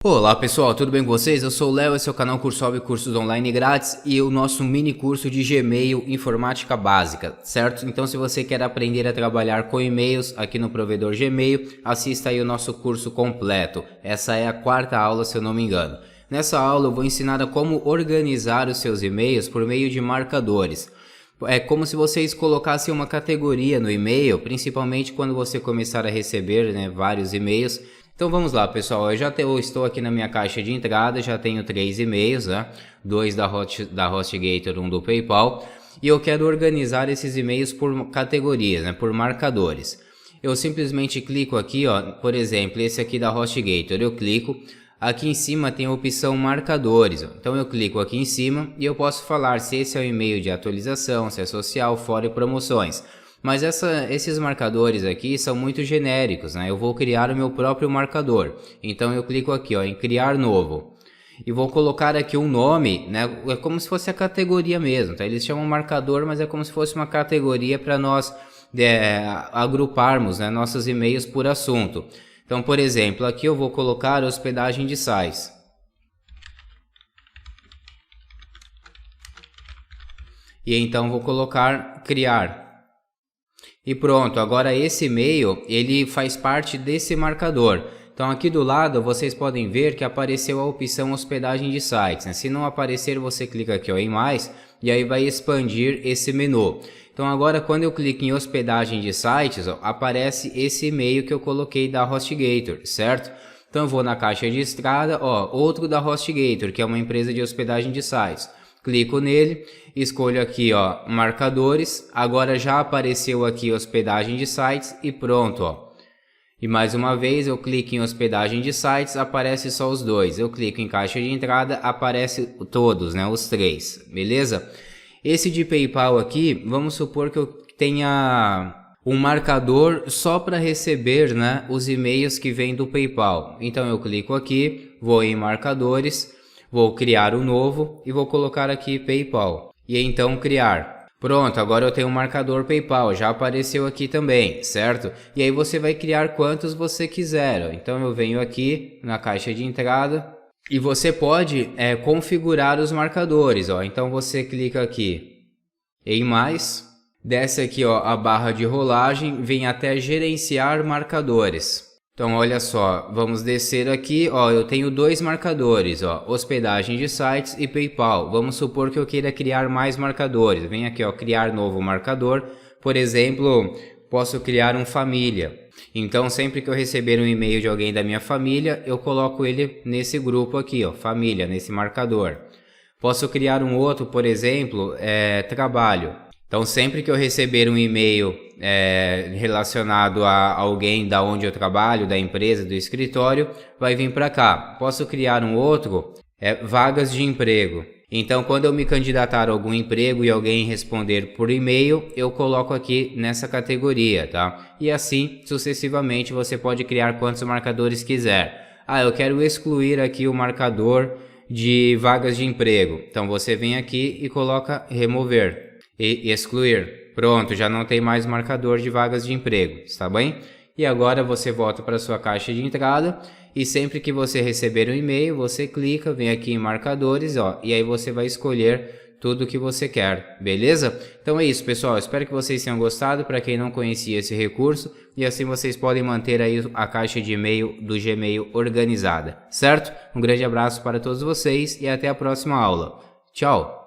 Olá pessoal, tudo bem com vocês? Eu sou o Léo, esse é o canal CURSO e cursos online grátis e o nosso mini curso de Gmail Informática Básica, certo? Então se você quer aprender a trabalhar com e-mails aqui no provedor Gmail, assista aí o nosso curso completo. Essa é a quarta aula, se eu não me engano. Nessa aula eu vou ensinar a como organizar os seus e-mails por meio de marcadores. É como se vocês colocassem uma categoria no e-mail, principalmente quando você começar a receber, vários e-mails. Então vamos lá pessoal, eu estou aqui na minha caixa de entrada, já tenho 3 e-mails, 2 da HostGator, 1 do PayPal, e eu quero organizar esses e-mails por categorias, por marcadores. Eu simplesmente clico aqui, por exemplo, esse aqui da HostGator, eu clico, aqui em cima tem a opção marcadores, então eu clico aqui em cima e eu posso falar se esse é o e-mail de atualização, se é social, fora e promoções. Mas esses marcadores aqui são muito genéricos, eu vou criar o meu próprio marcador. Então eu clico aqui em criar novo. E vou colocar aqui um nome, é como se fosse a categoria mesmo, tá? Eles chamam marcador, mas é como se fosse uma categoria para nós agruparmos nossos e-mails por assunto. Então, por exemplo, aqui eu vou colocar hospedagem de sites. E então vou colocar criar. E pronto, agora esse e-mail ele faz parte desse marcador. Então aqui do lado vocês podem ver que apareceu a opção hospedagem de sites. Se não aparecer, você clica aqui em mais e aí vai expandir esse menu. Então agora quando eu clico em hospedagem de sites, aparece esse e-mail que eu coloquei da HostGator, certo? Então eu vou na caixa de entrada, outro da HostGator, que é uma empresa de hospedagem de sites. Clico nele, escolho aqui marcadores, agora já apareceu aqui hospedagem de sites e pronto. E mais uma vez eu clico em hospedagem de sites, aparece só os dois. Eu clico em caixa de entrada, aparece todos, os 3, beleza? Esse de PayPal aqui, vamos supor que eu tenha um marcador só para receber os e-mails que vêm do PayPal. Então eu clico aqui, vou em marcadores, vou criar um novo e vou colocar aqui PayPal. E então criar. Pronto, agora eu tenho um marcador PayPal, já apareceu aqui também, certo? E aí você vai criar quantos você quiser. Então eu venho aqui na caixa de entrada e você pode configurar os marcadores. Então você clica aqui em mais, desce aqui a barra de rolagem, vem até gerenciar marcadores. Então olha só, vamos descer aqui, eu tenho 2 marcadores, hospedagem de sites e PayPal. Vamos supor que eu queira criar mais marcadores. Vem aqui, criar novo marcador. Por exemplo, posso criar um família. Então sempre que eu receber um e-mail de alguém da minha família, eu coloco ele nesse grupo aqui, família, nesse marcador. Posso criar um outro, por exemplo, trabalho. Então sempre que eu receber um e-mail relacionado a alguém da onde eu trabalho, da empresa, do escritório, vai vir para cá. Posso criar um outro, vagas de emprego. Então quando eu me candidatar a algum emprego e alguém responder por e-mail, eu coloco aqui nessa categoria, tá? E assim sucessivamente você pode criar quantos marcadores quiser. Eu quero excluir aqui o marcador de vagas de emprego. Então você vem aqui e coloca remover e excluir. Pronto, já não tem mais marcador de vagas de emprego, está bem? E agora você volta para sua caixa de entrada e sempre que você receber um e-mail, você clica, vem aqui em marcadores, e aí você vai escolher tudo o que você quer, beleza? Então é isso, pessoal, espero que vocês tenham gostado, para quem não conhecia esse recurso, e assim vocês podem manter aí a caixa de e-mail do Gmail organizada, certo? Um grande abraço para todos vocês e até a próxima aula. Tchau!